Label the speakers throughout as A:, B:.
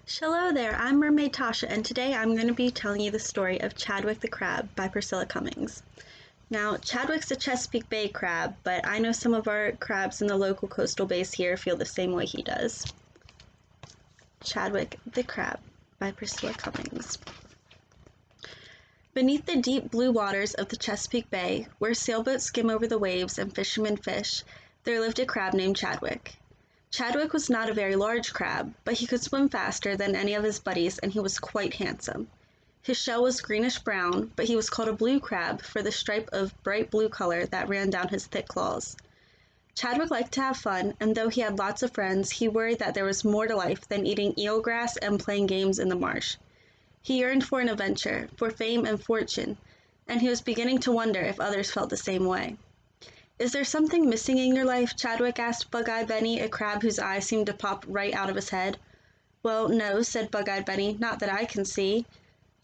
A: Hello there, I'm Mermaid Tasha, and today I'm going to be telling you the story of Chadwick the Crab by Priscilla Cummings. Now, Chadwick's a Chesapeake Bay crab, but I know some of our crabs in the local coastal bays here feel the same way he does. Chadwick the Crab by Priscilla Cummings. Beneath the deep blue waters of the Chesapeake Bay, where sailboats skim over the waves and fishermen fish, there lived a crab named Chadwick. Chadwick was not a very large crab, but he could swim faster than any of his buddies, and he was quite handsome. His shell was greenish-brown, but he was called a blue crab for the stripe of bright blue color that ran down his thick claws. Chadwick liked to have fun, and though he had lots of friends, he worried that there was more to life than eating eelgrass and playing games in the marsh. He yearned for an adventure, for fame and fortune, and he was beginning to wonder if others felt the same way. "Is there something missing in your life?" Chadwick asked Bug-Eyed Benny, a crab whose eyes seemed to pop right out of his head. "Well, no," said Bug-Eyed Benny, "not that I can see."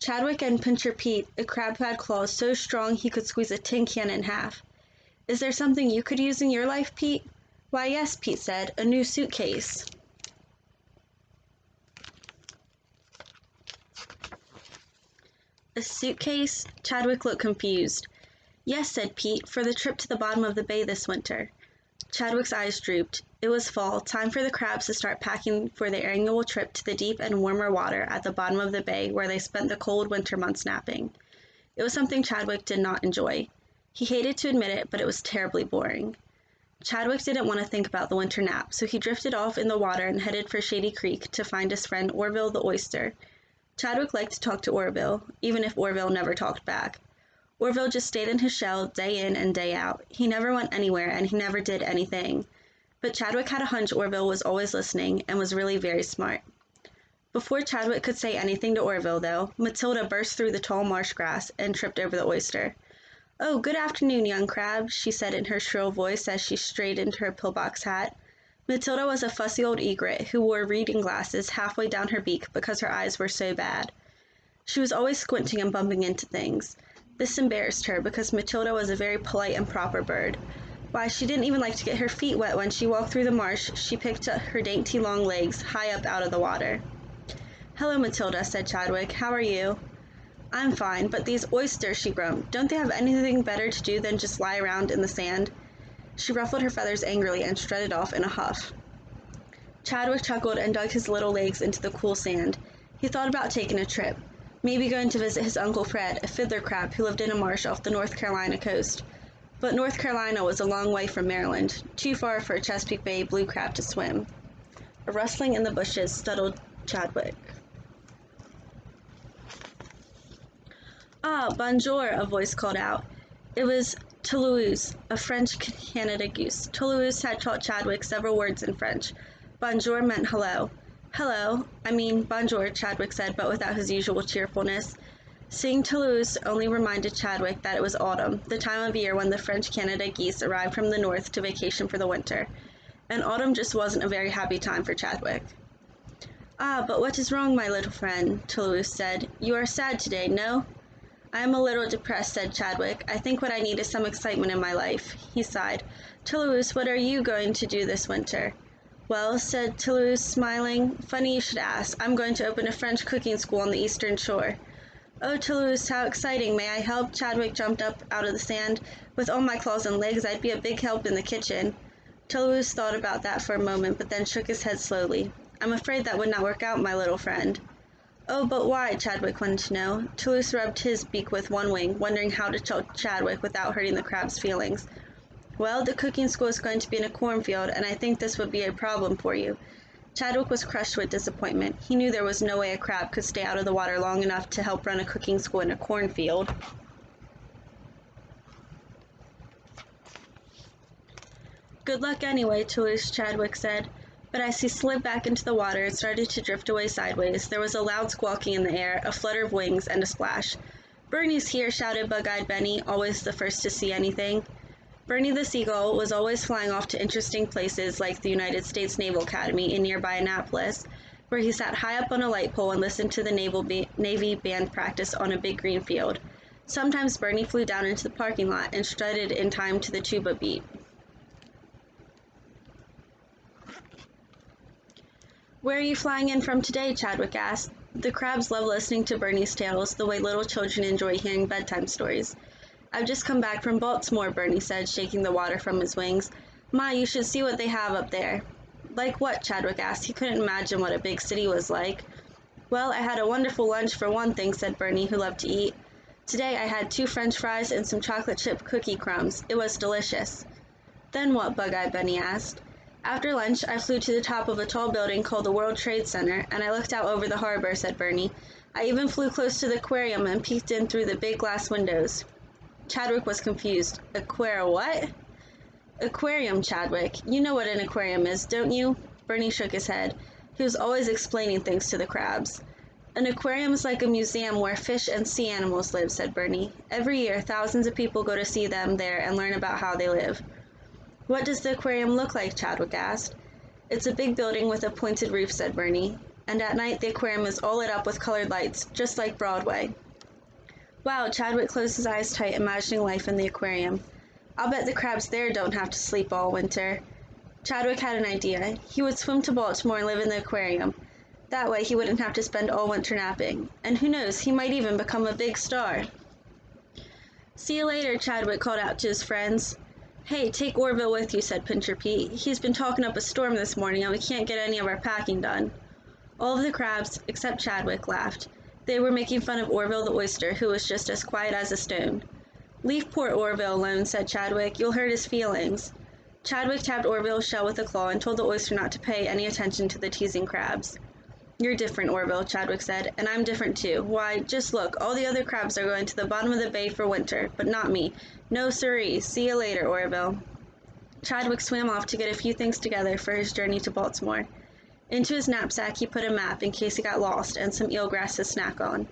A: Chadwick and Pincher Pete, a crab who had claws so strong he could squeeze a tin can in half. "Is there something you could use in your life, Pete?" "Why, yes," Pete said, "a new suitcase." "A suitcase?" Chadwick looked confused. "Yes," said Pete, "for the trip to the bottom of the bay this winter." Chadwick's eyes drooped. It was fall, time for the crabs to start packing for their annual trip to the deep and warmer water at the bottom of the bay where they spent the cold winter months napping. It was something Chadwick did not enjoy. He hated to admit it, but it was terribly boring. Chadwick didn't want to think about the winter nap, so he drifted off in the water and headed for Shady Creek to find his friend Orville the oyster. Chadwick liked to talk to Orville, even if Orville never talked back. Orville just stayed in his shell day in and day out. He never went anywhere, and he never did anything. But Chadwick had a hunch Orville was always listening and was really very smart. Before Chadwick could say anything to Orville, though, Matilda burst through the tall marsh grass and tripped over the oyster. "Oh, good afternoon, young crab," she said in her shrill voice as she straightened her pillbox hat. Matilda was a fussy old egret who wore reading glasses halfway down her beak because her eyes were so bad. She was always squinting and bumping into things. This embarrassed her because Matilda was a very polite and proper bird. Why, she didn't even like to get her feet wet when she walked through the marsh. She picked up her dainty long legs high up out of the water. "Hello, Matilda," said Chadwick. "How are you?" "I'm fine, but these oysters," she groaned, "don't they have anything better to do than just lie around in the sand?" She ruffled her feathers angrily and strutted off in a huff. Chadwick chuckled and dug his little legs into the cool sand. He thought about taking a trip. Maybe going to visit his Uncle Fred, a fiddler crab who lived in a marsh off the North Carolina coast. But North Carolina was a long way from Maryland, too far for a Chesapeake Bay blue crab to swim. A rustling in the bushes startled Chadwick. "Ah, bonjour," a voice called out. It was Toulouse, a French Canada goose. Toulouse had taught Chadwick several words in French. Bonjour meant hello. Bonjour, Chadwick said, but without his usual cheerfulness. Seeing Toulouse only reminded Chadwick that it was autumn, the time of year when the French Canada geese arrived from the north to vacation for the winter. And autumn just wasn't a very happy time for Chadwick. "Ah, but what is wrong, my little friend?" Toulouse said. "You are sad today, no?" "I am a little depressed," said Chadwick. "I think what I need is some excitement in my life." He sighed. "Toulouse, what are you going to do this winter?" "Well," said Toulouse, smiling, "funny you should ask. I'm going to open a French cooking school on the eastern shore." "Oh, Toulouse, how exciting. May I help?" Chadwick jumped up out of the sand. "With all my claws and legs, I'd be a big help in the kitchen." Toulouse thought about that for a moment, but then shook his head slowly. "I'm afraid that would not work out, my little friend." "Oh, but why?" Chadwick wanted to know. Toulouse rubbed his beak with one wing, wondering how to tell Chadwick without hurting the crab's feelings. "Well, the cooking school is going to be in a cornfield, and I think this would be a problem for you." Chadwick was crushed with disappointment. He knew there was no way a crab could stay out of the water long enough to help run a cooking school in a cornfield. "Good luck anyway, Toulouse," Chadwick said. But as he slid back into the water and started to drift away sideways, there was a loud squawking in the air, a flutter of wings, and a splash. "Bernie's here," shouted Bug-Eyed Benny, always the first to see anything. Bernie the Seagull was always flying off to interesting places like the United States Naval Academy in nearby Annapolis, where he sat high up on a light pole and listened to the Navy band practice on a big green field. Sometimes Bernie flew down into the parking lot and strutted in time to the tuba beat. Where are you flying in from today? Chadwick asked. The crabs love listening to Bernie's tales the way little children enjoy hearing bedtime stories. I've just come back from Baltimore, Bernie said, shaking the water from his wings. Ma, you should see what they have up there. Like what? Chadwick asked. He couldn't imagine what a big city was like. Well, I had a wonderful lunch for one thing, said Bernie, who loved to eat. Today I had 2 French fries and some chocolate chip cookie crumbs. It was delicious. Then what? Bug-Eye Bunny asked. After lunch, I flew to the top of a tall building called the World Trade Center, and I looked out over the harbor, said Bernie. I even flew close to the aquarium and peeked in through the big glass windows. Chadwick was confused. What? Aquarium, Chadwick. You know what an aquarium is, don't you? Bernie shook his head. He was always explaining things to the crabs. An aquarium is like a museum where fish and sea animals live, said Bernie. Every year, thousands of people go to see them there and learn about how they live. What does the aquarium look like? Chadwick asked. It's a big building with a pointed roof, said Bernie. And at night the aquarium is all lit up with colored lights, just like Broadway. Wow, Chadwick closed his eyes tight, imagining life in the aquarium. I'll bet the crabs there don't have to sleep all winter. Chadwick had an idea. He would swim to Baltimore and live in the aquarium. That way he wouldn't have to spend all winter napping. And who knows, he might even become a big star. See you later, Chadwick called out to his friends. Hey, take Orville with you, said Pincher Pete. He's been talking up a storm this morning and we can't get any of our packing done. All of the crabs, except Chadwick, laughed. They were making fun of Orville the oyster, who was just as quiet as a stone. Leave poor Orville alone, said Chadwick. You'll hurt his feelings. Chadwick tapped Orville's shell with a claw and told the oyster not to pay any attention to the teasing crabs. You're different, Orville, Chadwick said, and I'm different too. Why, just look, all the other crabs are going to the bottom of the bay for winter, but not me. No siree. See you later, Orville. Chadwick swam off to get a few things together for his journey to Baltimore. Into his knapsack he put a map in case he got lost and some eelgrass to snack on.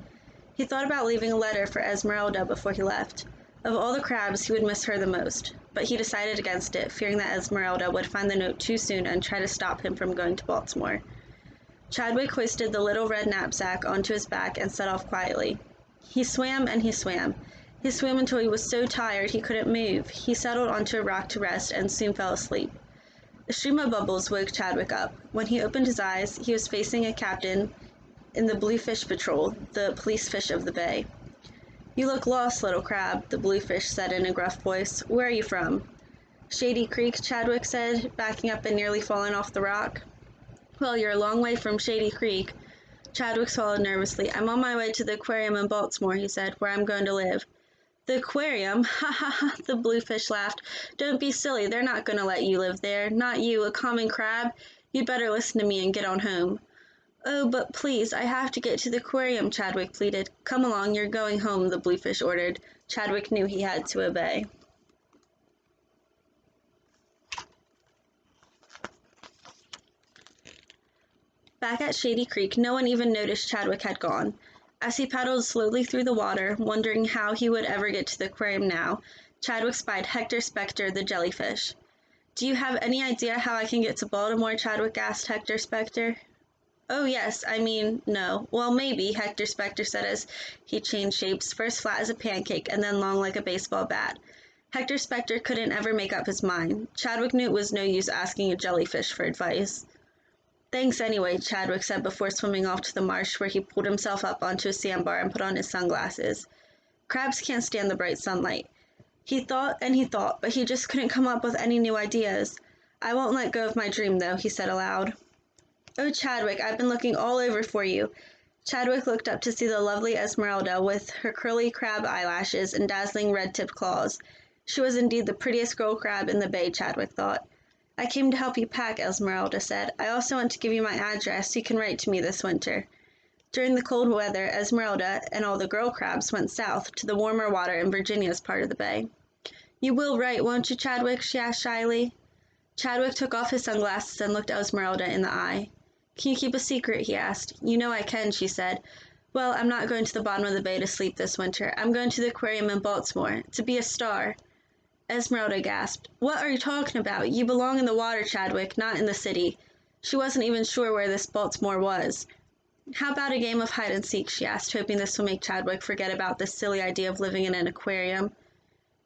A: He thought about leaving a letter for Esmeralda before he left. Of all the crabs, he would miss her the most, but he decided against it, fearing that Esmeralda would find the note too soon and try to stop him from going to Baltimore. Chadwick hoisted the little red knapsack onto his back and set off quietly. He swam and he swam. He swam until he was so tired he couldn't move. He settled onto a rock to rest and soon fell asleep. A stream of bubbles woke Chadwick up. When he opened his eyes, he was facing a captain in the Bluefish Patrol, the police fish of the bay. You look lost, little crab, the bluefish said in a gruff voice. Where are you from? Shady Creek, Chadwick said, backing up and nearly falling off the rock. Well, you're a long way from Shady Creek. Chadwick swallowed nervously. I'm on my way to the aquarium in Baltimore, he said, where I'm going to live. The aquarium? Ha ha ha, the bluefish laughed. Don't be silly, they're not going to let you live there. Not you, a common crab. You'd better listen to me and get on home. Oh, but please, I have to get to the aquarium, Chadwick pleaded. Come along, you're going home, the bluefish ordered. Chadwick knew he had to obey. Back at Shady Creek, no one even noticed Chadwick had gone. As he paddled slowly through the water, wondering how he would ever get to the aquarium now, Chadwick spied Hector Spector, the jellyfish. Do you have any idea how I can get to Baltimore? Chadwick asked Hector Spector. Oh yes, no. Well, maybe, Hector Spector said as he changed shapes, first flat as a pancake and then long like a baseball bat. Hector Spector couldn't ever make up his mind. Chadwick knew it was no use asking a jellyfish for advice. Thanks anyway, Chadwick said before swimming off to the marsh where he pulled himself up onto a sandbar and put on his sunglasses. Crabs can't stand the bright sunlight. He thought and he thought, but he just couldn't come up with any new ideas. I won't let go of my dream, though, he said aloud. Oh, Chadwick, I've been looking all over for you. Chadwick looked up to see the lovely Esmeralda with her curly crab eyelashes and dazzling red-tipped claws. She was indeed the prettiest girl crab in the bay, Chadwick thought. I came to help you pack, Esmeralda said. I also want to give you my address so you can write to me this winter. During the cold weather, Esmeralda and all the girl crabs went south to the warmer water in Virginia's part of the bay. You will write, won't you, Chadwick? She asked shyly. Chadwick took off his sunglasses and looked Esmeralda in the eye. Can you keep a secret? He asked. You know I can, she said. Well, I'm not going to the bottom of the bay to sleep this winter. I'm going to the aquarium in Baltimore, to be a star. Esmeralda gasped. What are you talking about? You belong in the water, Chadwick, not in the city. She wasn't even sure where this Baltimore was. How about a game of hide-and-seek, she asked, hoping this would make Chadwick forget about this silly idea of living in an aquarium.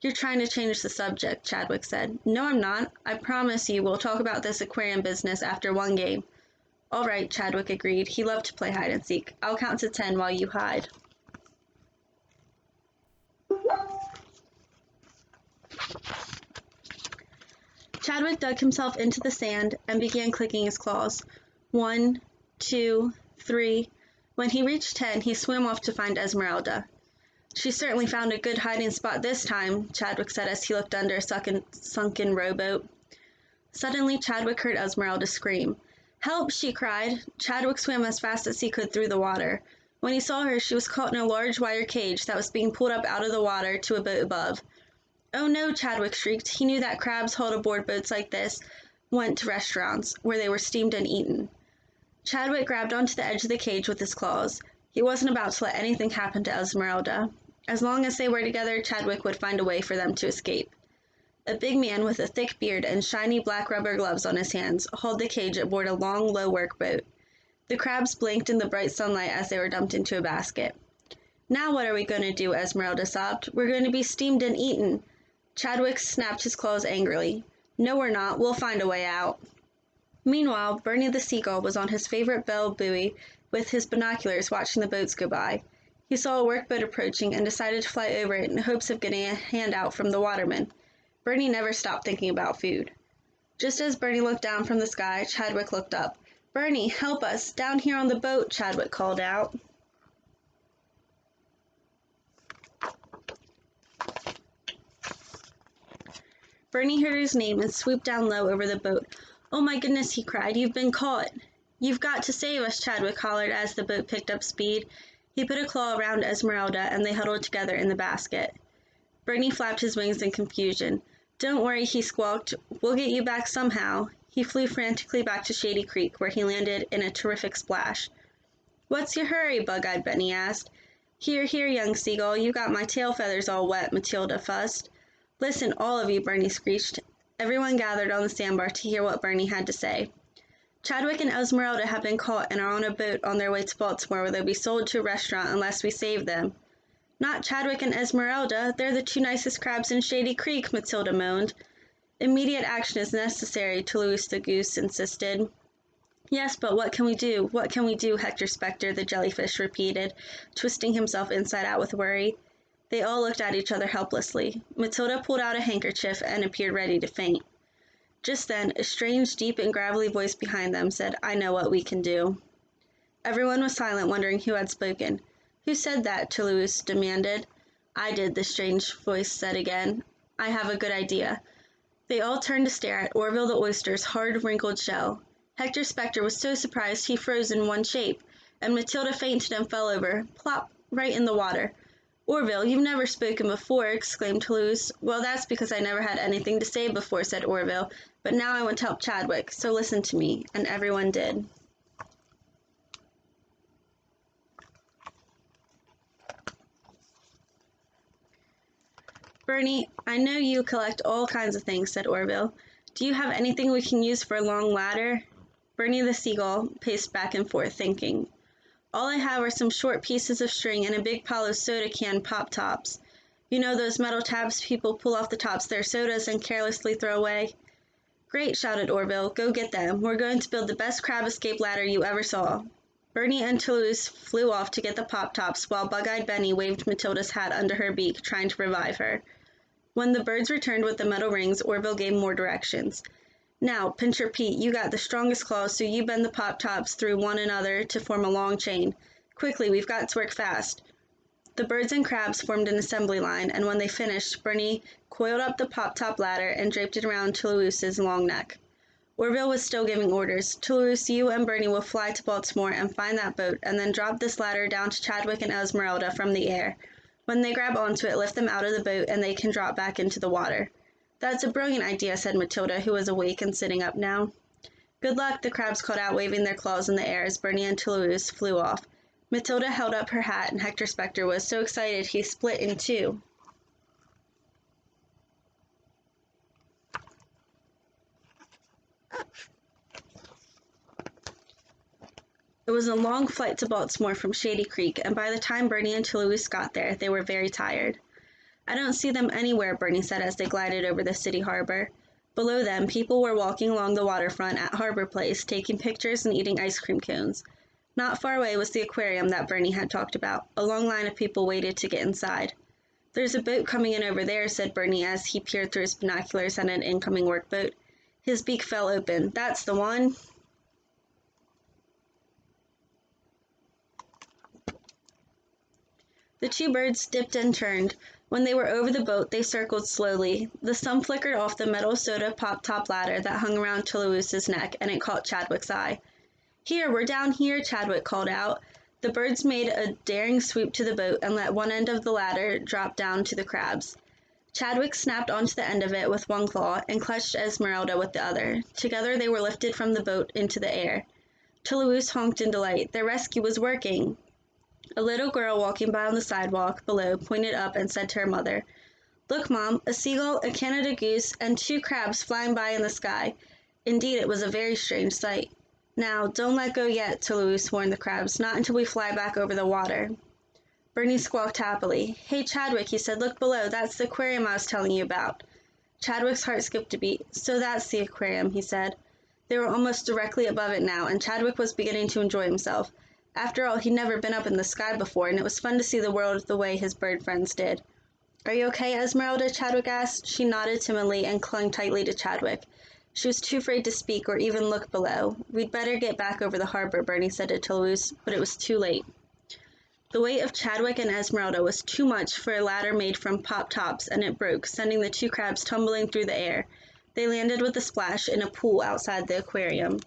A: You're trying to change the subject, Chadwick said. No, I'm not. I promise you we'll talk about this aquarium business after one game. All right, Chadwick agreed. He loved to play hide and seek. I'll count to 10 while you hide. Chadwick dug himself into the sand and began clicking his claws. 1, 2, 3. When he reached 10, he swam off to find Esmeralda. She certainly found a good hiding spot this time, Chadwick said as he looked under a sunken rowboat. Suddenly, Chadwick heard Esmeralda scream. Help, she cried. Chadwick swam as fast as he could through the water. When he saw her, she was caught in a large wire cage that was being pulled up out of the water to a boat above. Oh no, Chadwick shrieked. He knew that crabs hauled aboard boats like this went to restaurants, where they were steamed and eaten. Chadwick grabbed onto the edge of the cage with his claws. He wasn't about to let anything happen to Esmeralda. As long as they were together, Chadwick would find a way for them to escape. A big man with a thick beard and shiny black rubber gloves on his hands hauled the cage aboard a long, low workboat. The crabs blinked in the bright sunlight as they were dumped into a basket. Now what are we going to do? Esmeralda sobbed. We're going to be steamed and eaten. Chadwick snapped his claws angrily. No, we're not. We'll find a way out. Meanwhile, Bernie the seagull was on his favorite bell buoy with his binoculars watching the boats go by. He saw a workboat approaching and decided to fly over it in hopes of getting a handout from the waterman. Bernie never stopped thinking about food. Just as Bernie looked down from the sky, Chadwick looked up. Bernie, help us! Down here on the boat, Chadwick called out. Bernie heard his name and swooped down low over the boat. Oh my goodness, he cried. You've been caught. You've got to save us, Chadwick hollered as the boat picked up speed. He put a claw around Esmeralda and they huddled together in the basket. Bernie flapped his wings in confusion. Don't worry, he squawked. We'll get you back somehow. He flew frantically back to Shady Creek, where he landed in a terrific splash. What's your hurry? Bug-Eyed Benny asked. Here, here, young seagull, you got my tail feathers all wet, Matilda fussed. Listen, all of you, Bernie screeched. Everyone gathered on the sandbar to hear what Bernie had to say. Chadwick and Esmeralda have been caught and are on a boat on their way to Baltimore where they'll be sold to a restaurant unless we save them. Not Chadwick and Esmeralda. They're the two nicest crabs in Shady Creek, Matilda moaned. Immediate action is necessary, Toulouse the goose insisted. Yes, but what can we do? What can we do? Hector Spectre, the jellyfish, repeated, twisting himself inside out with worry. They all looked at each other helplessly. Matilda pulled out a handkerchief and appeared ready to faint. Just then, a strange, deep and gravelly voice behind them said, I know what we can do. Everyone was silent, wondering who had spoken. Who said that? Toulouse demanded. I did, the strange voice said again. I have a good idea. They all turned to stare at Orville the oyster's hard, wrinkled shell. Hector Spectre was so surprised he froze in one shape, and Matilda fainted and fell over, plop, right in the water. Orville, you've never spoken before, exclaimed Toulouse. Well, that's because I never had anything to say before, said Orville, but now I want to help Chadwick, so listen to me, and everyone did. Bernie, I know you collect all kinds of things, said Orville. Do you have anything we can use for a long ladder? Bernie the seagull paced back and forth, thinking. All I have are some short pieces of string and a big pile of soda can pop tops. You know those metal tabs people pull off the tops of their sodas and carelessly throw away? Great, shouted Orville. Go get them. We're going to build the best crab escape ladder you ever saw. Bernie and Toulouse flew off to get the pop tops while Bug-Eyed Benny waved Matilda's hat under her beak, trying to revive her. When the birds returned with the metal rings, Orville gave more directions. Now, Pincher Pete, you got the strongest claws, so you bend the pop-tops through one another to form a long chain. Quickly, we've got to work fast. The birds and crabs formed an assembly line, and when they finished, Bernie coiled up the pop-top ladder and draped it around Toulouse's long neck. Orville was still giving orders. Toulouse, you and Bernie will fly to Baltimore and find that boat, and then drop this ladder down to Chadwick and Esmeralda from the air. When they grab onto it, lift them out of the boat, and they can drop back into the water. That's a brilliant idea, said Matilda, who was awake and sitting up now. Good luck, the crabs called out, waving their claws in the air as Bernie and Toulouse flew off. Matilda held up her hat, and Hector Spectre was so excited he split in two. It was a long flight to Baltimore from Shady Creek, and by the time Bernie and Toulouse got there, they were very tired. I don't see them anywhere, Bernie said as they glided over the city harbor. Below them, people were walking along the waterfront at Harbor Place, taking pictures and eating ice cream cones. Not far away was the aquarium that Bernie had talked about. A long line of people waited to get inside. "There's a boat coming in over there," said Bernie as he peered through his binoculars at an incoming workboat. His beak fell open. "That's the one." The two birds dipped and turned. When they were over the boat, they circled slowly. The sun flickered off the metal soda pop-top ladder that hung around Toulouse's neck, and it caught Chadwick's eye. "Here, we're down here," Chadwick called out. The birds made a daring swoop to the boat and let one end of the ladder drop down to the crabs. Chadwick snapped onto the end of it with one claw and clutched Esmeralda with the other. Together they were lifted from the boat into the air. Toulouse honked in delight. Their rescue was working. A little girl walking by on the sidewalk below pointed up and said to her mother, "Look, Mom, a seagull, a Canada goose, and 2 crabs flying by in the sky." Indeed, it was a very strange sight. "Now, don't let go yet," Toulouse warned the crabs, "not until we fly back over the water." Bernie squawked happily. "Hey, Chadwick," he said, "look below. That's the aquarium I was telling you about." Chadwick's heart skipped a beat. "So that's the aquarium," he said. They were almost directly above it now, and Chadwick was beginning to enjoy himself. After all, he'd never been up in the sky before, and it was fun to see the world the way his bird friends did. "Are you okay, Esmeralda?" Chadwick asked. She nodded timidly and clung tightly to Chadwick. She was too afraid to speak or even look below. "We'd better get back over the harbor," Bernie said to Toulouse, but it was too late. The weight of Chadwick and Esmeralda was too much for a ladder made from pop-tops, and it broke, sending the 2 crabs tumbling through the air. They landed with a splash in a pool outside the aquarium.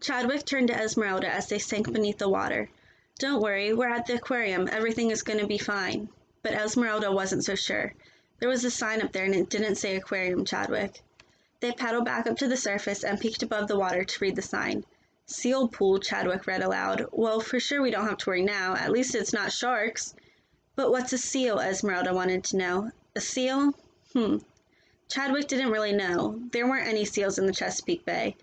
A: Chadwick turned to Esmeralda as they sank beneath the water. "Don't worry, we're at the aquarium. Everything is going to be fine." But Esmeralda wasn't so sure. "There was a sign up there and it didn't say aquarium, Chadwick." They paddled back up to the surface and peeked above the water to read the sign. "Seal pool," Chadwick read aloud. "Well, for sure we don't have to worry now. At least it's not sharks." "But what's a seal?" Esmeralda wanted to know. "A seal? Chadwick didn't really know. There weren't any seals in the Chesapeake Bay.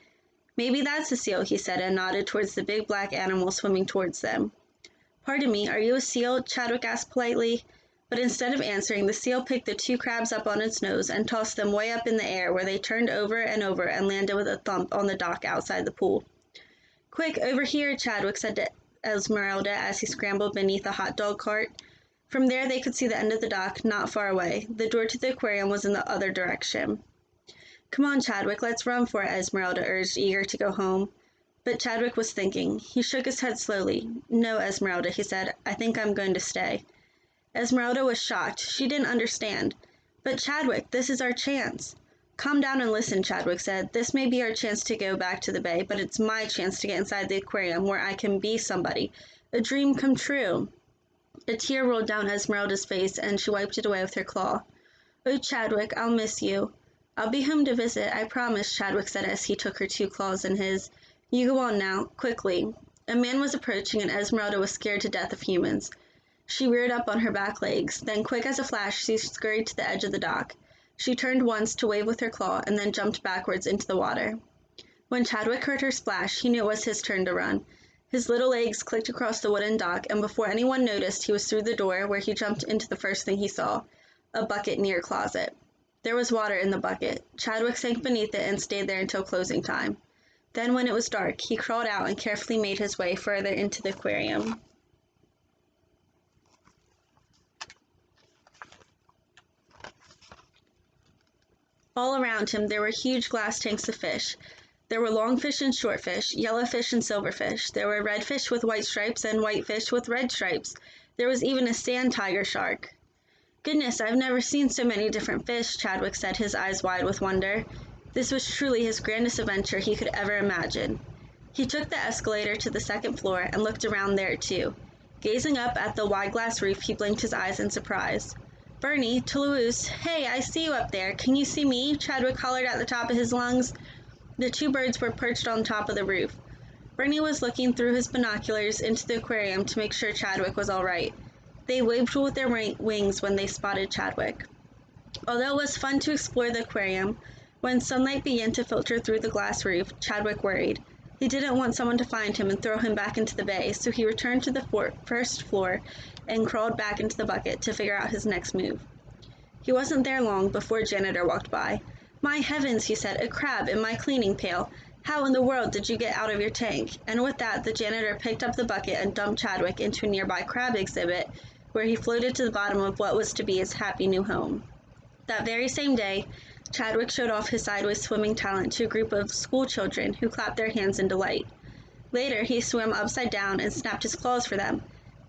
A: "Maybe that's a seal," he said, and nodded towards the big black animal swimming towards them. "Pardon me, are you a seal?" Chadwick asked politely. But instead of answering, the seal picked the 2 crabs up on its nose and tossed them way up in the air, where they turned over and landed with a thump on the dock outside the pool. "Quick, over here," Chadwick said to Esmeralda as he scrambled beneath a hot dog cart. From there they could see the end of the dock not far away. The door to the aquarium was in the other direction. "Come on, Chadwick, let's run for it," Esmeralda urged, eager to go home. But Chadwick was thinking. He shook his head slowly. "No, Esmeralda," he said, "I think I'm going to stay." Esmeralda was shocked. She didn't understand. "But Chadwick, this is our chance." "Calm down and listen," Chadwick said. "This may be our chance to go back to the bay, but it's my chance to get inside the aquarium where I can be somebody. A dream come true." A tear rolled down Esmeralda's face, and she wiped it away with her claw. "Oh, Chadwick, I'll miss you." "I'll be home to visit, I promise," Chadwick said as he took her 2 claws in his. "You go on now, quickly." A man was approaching, and Esmeralda was scared to death of humans. She reared up on her back legs. Then, quick as a flash, she scurried to the edge of the dock. She turned once to wave with her claw, and then jumped backwards into the water. When Chadwick heard her splash, he knew it was his turn to run. His little legs clicked across the wooden dock, and before anyone noticed, he was through the door, where he jumped into the first thing he saw, a bucket near a closet. There was water in the bucket. Chadwick sank beneath it and stayed there until closing time. Then, when it was dark, he crawled out and carefully made his way further into the aquarium. All around him there were huge glass tanks of fish. There were longfish and shortfish, yellowfish and silverfish. There were redfish with white stripes and whitefish with red stripes. There was even a sand tiger shark. "Goodness, I've never seen so many different fish," Chadwick said, his eyes wide with wonder. This was truly his grandest adventure he could ever imagine. He took the escalator to the 2nd floor and looked around there too. Gazing up at the wide glass roof, he blinked his eyes in surprise. "Bernie, Toulouse, hey, I see you up there. Can you see me?" Chadwick hollered at the top of his lungs. The 2 birds were perched on top of the roof. Bernie was looking through his binoculars into the aquarium to make sure Chadwick was all right. They waved with their wings when they spotted Chadwick. Although it was fun to explore the aquarium, when sunlight began to filter through the glass roof, Chadwick worried. He didn't want someone to find him and throw him back into the bay, so he returned to the first floor and crawled back into the bucket to figure out his next move. He wasn't there long before a janitor walked by. "My heavens," he said, "a crab in my cleaning pail. How in the world did you get out of your tank?" And with that, the janitor picked up the bucket and dumped Chadwick into a nearby crab exhibit, where he floated to the bottom of what was to be his happy new home. That very same day, Chadwick showed off his sideways swimming talent to a group of school children who clapped their hands in delight. Later, he swam upside down and snapped his claws for them.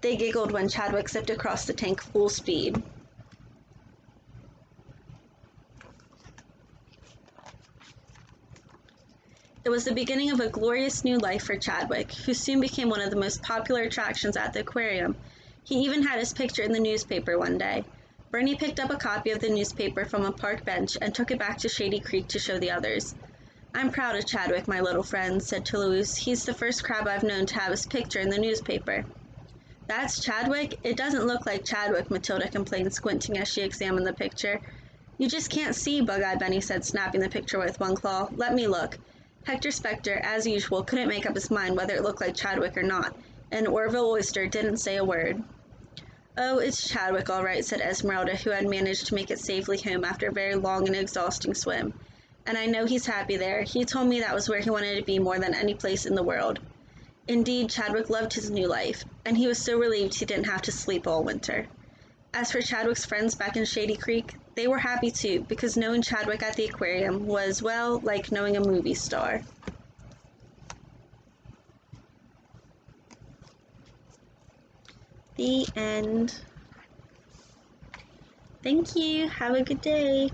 A: They giggled when Chadwick zipped across the tank full speed. It was the beginning of a glorious new life for Chadwick, who soon became one of the most popular attractions at the aquarium. He even had his picture in the newspaper one day. Bernie picked up a copy of the newspaper from a park bench and took it back to Shady Creek to show the others. "I'm proud of Chadwick, my little friend," said Toulouse. "He's the first crab I've known to have his picture in the newspaper." "That's Chadwick? It doesn't look like Chadwick," Matilda complained, squinting as she examined the picture. "You just can't see," Bug-Eye Benny said, snapping the picture with one claw. "Let me look." Hector Spector, as usual, couldn't make up his mind whether it looked like Chadwick or not, and Orville Oyster didn't say a word. "Oh, it's Chadwick, all right," said Esmeralda, who had managed to make it safely home after a very long and exhausting swim. "And I know he's happy there. He told me that was where he wanted to be more than any place in the world." Indeed, Chadwick loved his new life, and he was so relieved he didn't have to sleep all winter. As for Chadwick's friends back in Shady Creek, they were happy too, because knowing Chadwick at the aquarium was, well, like knowing a movie star. The end. Thank you. Have a good day.